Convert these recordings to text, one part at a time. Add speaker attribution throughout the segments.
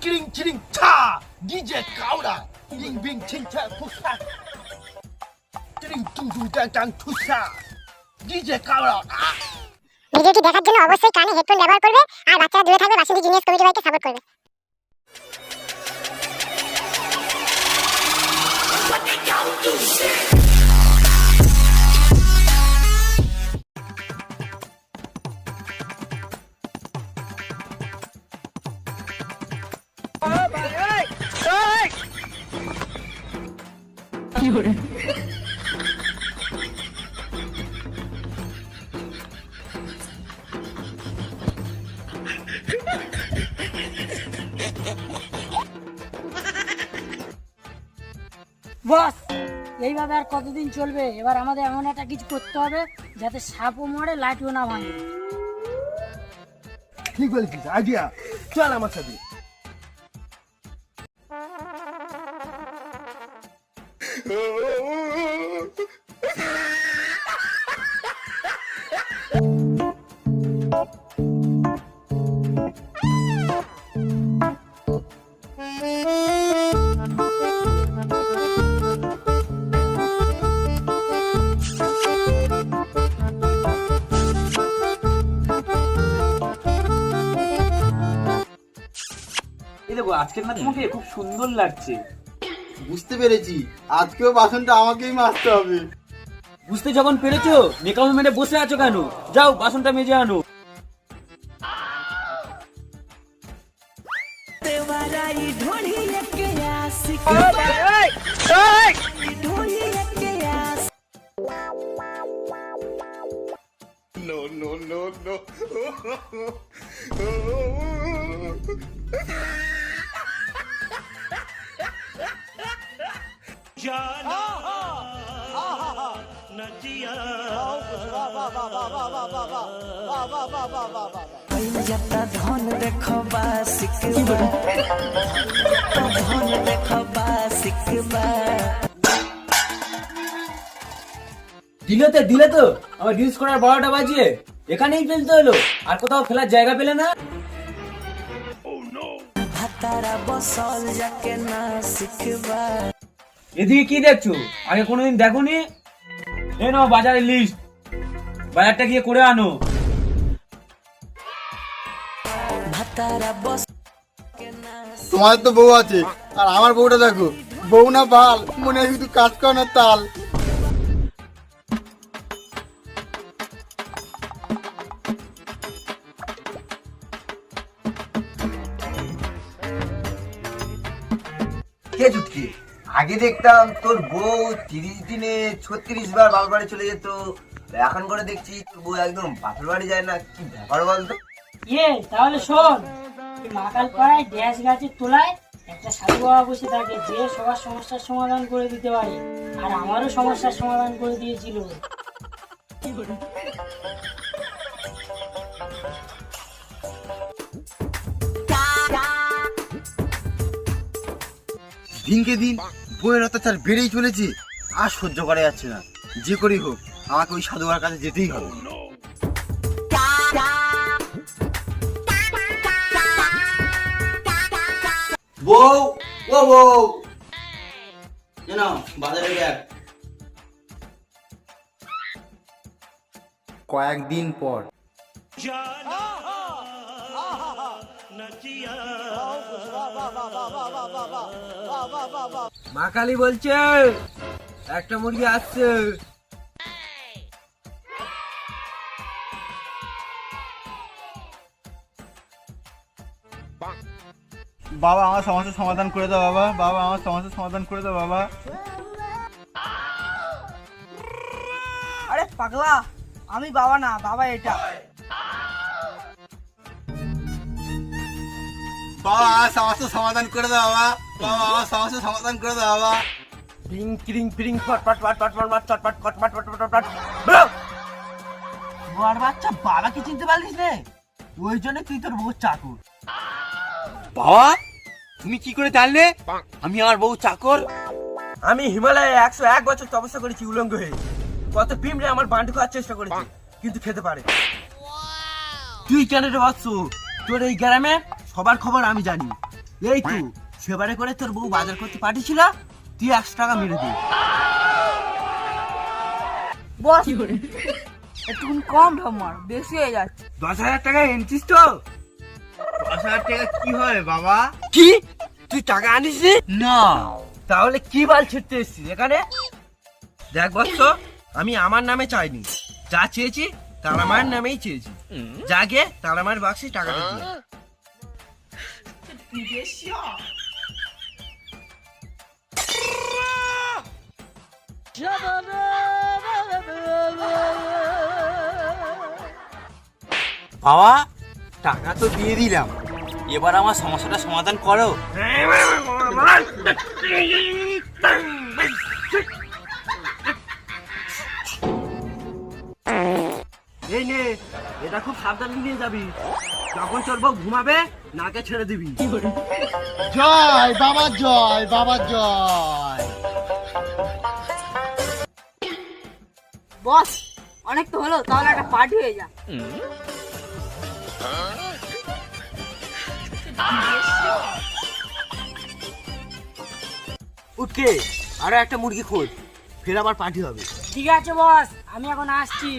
Speaker 1: kiring kiring cha DJ Kaura Ying bing ching cha pusa Kiring tung tung tang tang pusa DJ Kaura
Speaker 2: ভিডিওটি দেখার জন্য অবশ্যই কানে headphone ব্যবহার করবে আর বাচ্চারা দূরে থাকবে। বাসন্তী জিনিয়াস কমিটি ভাইকে সাপোর্ট করবে।
Speaker 3: বস, এইভাবে আর কতদিন চলবে? এবার আমাদের এমন একটা কিছু করতে হবে যাতে সাপও মরে লাইটও না ভাঙে।
Speaker 1: ঠিক বলেছিস আইডিয়া চল আমার সাথে
Speaker 4: আজকের না তোমাকে খুব সুন্দর লাগছে।
Speaker 5: বুঝতে পেরেছি, আজকেও বাসনটা আমাকেই মাজতে হবে।
Speaker 4: বুঝতে যখন পেরেছো নেকামো মেরে বসে আছো কেন? যাও বাসনটা মেজে আনো।
Speaker 6: ধন দেখো বা শিখবা ধন দেখো বা শিখবা।
Speaker 4: দিলে তো আমার রিলস করার 12টা বাজিয়ে এখানেই ফেলতে হলো। আর কোথাও ফেলার জায়গা পেলে না?
Speaker 6: ভাতারা বসল যাকে না শিখবা।
Speaker 4: এদিকে কি দেখছো? আগে কোনোদিন দেখোনি? এই নাও বাজারের লিস্ট, বাজারটা গিয়ে করে আনো।
Speaker 6: ভাতারা বস
Speaker 5: তোমার তো বউ আছে, আর আমার বউটা দেখো, বউ না বাল, মনে হয় শুধু কাজ করার না তাল।
Speaker 7: কে চুটকি? আগে দেখতাম তোর বউ 30 দিনে 36 বার বাপের বাড়ি চলে যেত, এখন করে দেখছি তোর বউ একদম বাপের বাড়ি যায় না। কি ব্যাপার বলতো?
Speaker 3: তাহলে শোন, মাকাল পাড়ায় গ্যাস গাছের তোলায় একটা সাধু বাবা বসে থাকে, যে সবার সমস্যার সমাধান করে দিতে পারে। আর আমারও সমস্যার সমাধান করে দিয়েছিল।
Speaker 5: দিনকে দিন বউয়ের অত্যাচার বেড়েই চলেছে, আর সহ্য করা যাচ্ছে না। যে করেই হোক আমাকে ওই সাধুবার কাছে যেতেই হবে। বউ, ও বউ, কেন বাজারে ব্যাগ। কয়েকদিন পর
Speaker 4: মা কালী বলছে একটা মুরগি আসছে।
Speaker 5: বাবা আমার সমস্যার সমাধান করে দাও বাবা, বাবা আমার সমস্যার সমাধান করে দাও বাবা।
Speaker 8: আরে পাগলা, আমি বাবা না, বাবা এটা।
Speaker 5: বাবা আমার সমস্যার সমাধান করে দাও বাবা, বাবা আমার সমস্যার সমাধান করে দাও বাবা।
Speaker 1: বিং কিরিং ফিরিং পট পট পট পট পট পট পট পট পট পট পট পট। বড় বাচ্চা, বাবাকে চিনতে পারলিস রে? ওই জন্য তুই তোর বউ চাকর।
Speaker 5: বাবা তুমি কি করে জানলে আমি আমার বউ চাকর?
Speaker 1: আমি হিমালয়ে 101 বছর তপস্যা করেছি উলঙ্গ হয়ে। কত পিমড়ে আমার বান্ডু খাওয়ার চেষ্টা করেছে, কিন্তু খেতে পারে। তুই কেন রে বাচ্চু? তোর এই গ্রামে সবার খবর আমি জানি।
Speaker 5: এই তুই সেবারে করে তোর বউ বাজার করতে পাঠিয়েছিল, তুই 100 টাকা মেরে দে।
Speaker 8: বস একটু কম ঢমার, বেশি হয়ে যাচ্ছে।
Speaker 5: 10,000 টাকা এনেছিস তো? 10,000 টাকা কি হয় বাবা?
Speaker 1: কি তুই টাকা আনিস
Speaker 5: না।
Speaker 1: তাহলে কি বাল ছিটতে এসছিস এখানে? দেখ বৎস, আমি আমার নামে চাইনি, যা চেয়েছি তার আমার নামেই চেয়েছি। যাকে তার আমার বাক্সে টাকাটা দিয়ে।
Speaker 4: বাবা টাকা তো দিয়ে দিলাম, এবার আমার সমস্যাটা সমাধান করো।
Speaker 1: এই নে, এটা খুব সাবধানে নিয়ে যাবি, যখন তোর বউ ঘুমাবে নাকে ছেড়ে দিবি।
Speaker 5: জয় বাবা, জয় বাবা, জয়।
Speaker 8: বস অনেক তো হলো, তাহলে একটা পার্টি হয়ে যা।
Speaker 1: উঠকে আরো একটা মুরগি খোঁজ, ফের আবার পার্টি হবে।
Speaker 3: ঠিক আছে বস, আমি এখন আসছি।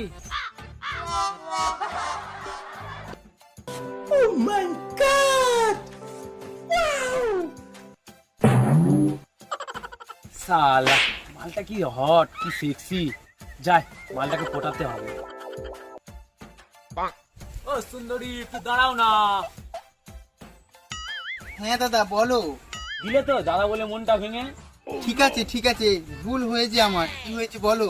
Speaker 4: সালা মালটা কি হট, কি সেক্সি, যাই মালটাকে পটাতে হবে। ও সুন্দরী একটু দাঁড়াও না।
Speaker 5: হ্যাঁ দাদা বলো।
Speaker 4: দিলে তো দাদা বলে মনটা ভেঙে।
Speaker 5: ঠিক আছে ঠিক আছে, ভুল হয়েছে আমার। কি হয়েছে বলো।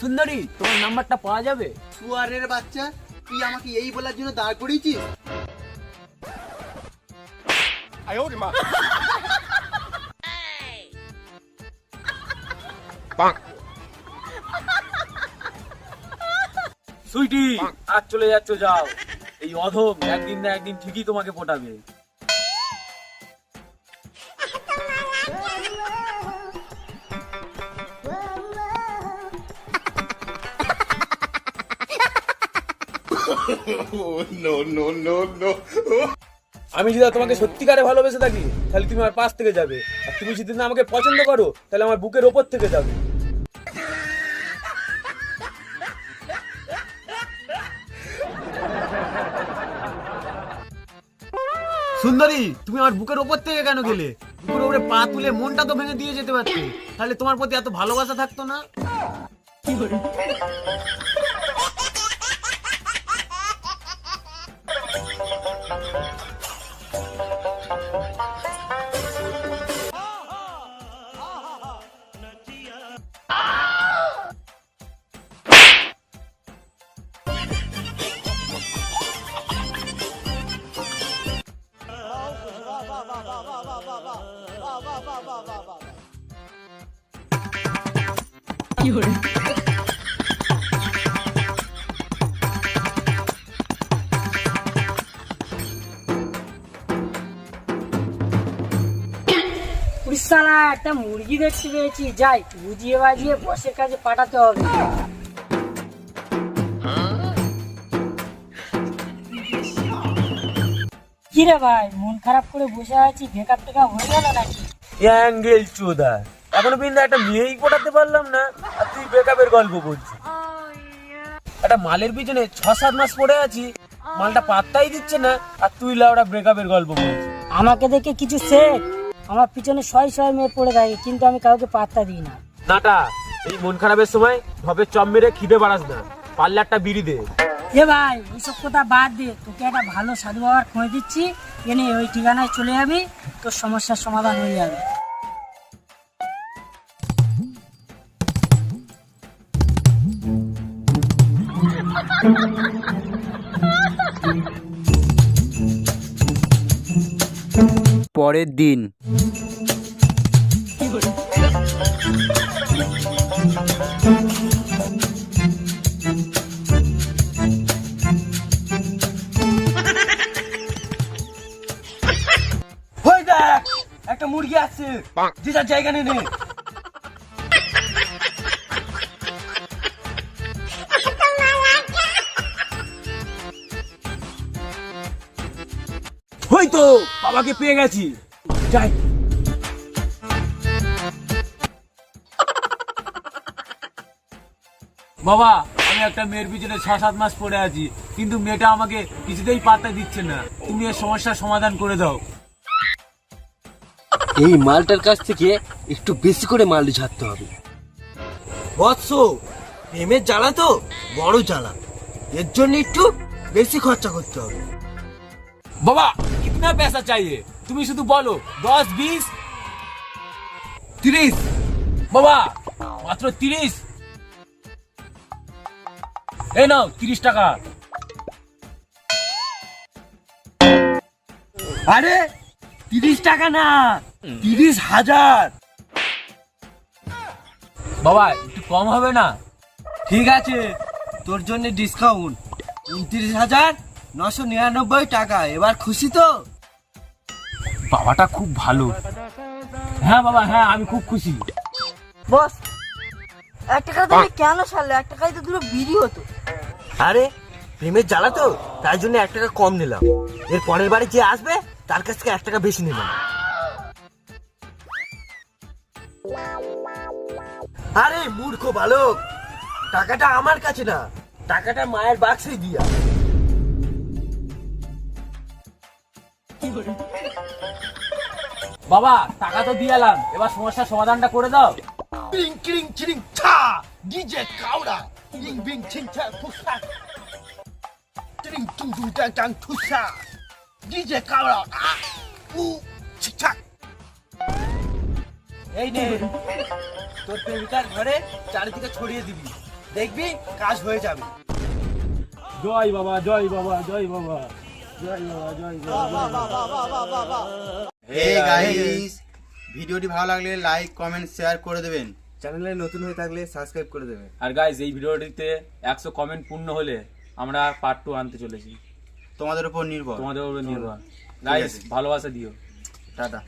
Speaker 4: সুন্দরী তোমার নাম্বারটা পাওয়া যাবে?
Speaker 5: শুয়ারের বাচ্চা, তুই আমাকে এই বলার জন্য দাঁড় করিয়েছিস?
Speaker 4: সুইটি আজ চলে যাচ্ছ, যাও। এই অধম একদিন না একদিন ঠিকই তোমাকে পটাবে। আমি যদি তোমাকে সত্যিকারে ভালোবেসে থাকি তাহলে তুমি আমার পাশ থেকে যাবে, আর তুমি যদি না আমাকে পছন্দ করো তাহলে আমার বুকের ওপর থেকে যাবে। সুন্দরী তুমি আমার বুকের ওপর থেকে কেন গেলে? বুকের উপরে পা তুলে মনটা তো ভেঙে দিয়ে যেতে পারতে, তাহলে তোমার প্রতি এত ভালোবাসা থাকতো না।
Speaker 3: উড়িষ্যালা একটা মুরগি দেখতে পেয়েছি, যাই বুঝিয়ে বাজিয়ে বসের কাছে পাঠাতে হবে। কি রে ভাই, মন খারাপ করে বসে আছি, বেকার টেকাপ হয়ে গেল নাকি?
Speaker 4: অ্যাঙ্গেল চোদা, এখনো পর্যন্ত একটা মেয়েই পটাতে পারলাম না, আর তুই বেকআপের গল্প বলছিস। একটা মালের পিছনে 6-7 মাস পড়ে আছি, মালটা পাত্তাই দিচ্ছে না, আর তুই লাউড়া ব্রেকআপের গল্প বলছিস।
Speaker 3: আমাকে দেখে কিছু শেখ, আমার পিছনে শয় শয় মেয়ে পড়ে থাকে, কিন্তু আমি কাউকে পাত্তা দিই না।
Speaker 4: নাটা এই মন খারাপের সময় ঢপে চপ মেরে খিদে বাড়াস না, পারলে একটা বিড়ি দে।
Speaker 3: এ ভাই ওইসব কথা বাদ দে, তোকে একটা ভালো সাধু বাবার খোঁজ দিচ্ছি, এনে ওই ঠিকানায় চলে যাবি, তোর সমস্যার সমাধান হয়ে যাবে।
Speaker 9: পরের দিন।
Speaker 1: ওই দেখ একটা মুরগি আছে, যে যার জায়গা নেই।
Speaker 4: ওই তো বাবাকে পেয়ে গেছি। যাই। বাবা আমি একটা মেয়ের পিছনে 6-7 মাস পড়ে আছি, কিন্তু মেয়েটা আমাকে কিছুতেই পাত্তা দিচ্ছে না। তুমি এর সমস্যার সমাধান করে দাও।
Speaker 1: এই মালটার কাছ থেকে একটু বেশি করে মাল ঝাড়তে হবে। বৎস, প্রেমের জ্বালা তো বড় জ্বালা, এর জন্য একটু বেশি খরচা করতে হবে।
Speaker 4: বাবা কিতনা पैसा चाहिए? তুমি শুধু বলো 10, 20, 30। বাবা মাত্র 30। এই নাও 30 টাকা।
Speaker 1: আরে 30 টাকা না, 30,000।
Speaker 4: বাবা একটু কম হবে না?
Speaker 1: ঠিক আছে, তোর জন্য ডিসকাউন্ট 29,999 টাকা। এবার খুশি তো?
Speaker 4: বাবাটা খুব ভালো। হ্যাঁ বাবা, হ্যাঁ আমি খুব খুশি।
Speaker 8: বস, 1 টাকা তুমি কেন ছাড়লে? 1 টাকায় তো দুটো বিড়ি হতো।
Speaker 1: আরে প্রেমের জ্বালা তো, তাই জন্য 1 টাকা কম নিলাম। এর পরের বারে যে আসবে তার কাছ থেকে 1 টাকা বেশি নিলাম। আরে মূর্খ বালক, টাকাটা আমার কাছে না, টাকাটা মায়ের বাক্সে দিয়া।
Speaker 4: বাবা টাকা তো দিয়ে এলাম, এবার সমস্যার সমাধানটা করে দাও।
Speaker 1: ক্রিং ক্রিং চিরিং ছা, ডিজে কাউড়া, ইং বিং চিং ছা ফুসা, চিরিং টুং টুং টাং টাং ফুসা, ডিজে কাউড়া, উ চিকচাক। এই নে, তোর প্রেমিকার ঘরে চারিদিকে ছড়িয়ে দিবি, দেখবি কাজ হয়ে যাবে।
Speaker 4: জয় বাবা, জয় বাবা, জয় বাবা, জয় বাবা, জয় বাবা।
Speaker 5: হে গাইস, ভিডিওটি ভালো লাগলে লাইক কমেন্ট শেয়ার করে দেবেন। চ্যানেলে নতুন হয়ে থাকলে সাবস্ক্রাইব করে দেবেন।
Speaker 4: আর গাইস এই ভিডিওটিতে 100 কমেন্ট পূর্ণ হলে আমরা পার্ট 2 আনতে চলেছি।
Speaker 5: তোমাদের উপর নির্ভর।
Speaker 4: তোমাদের উপর নির্ভর। গাইস ভালোবাসা দিও।
Speaker 5: টাটা।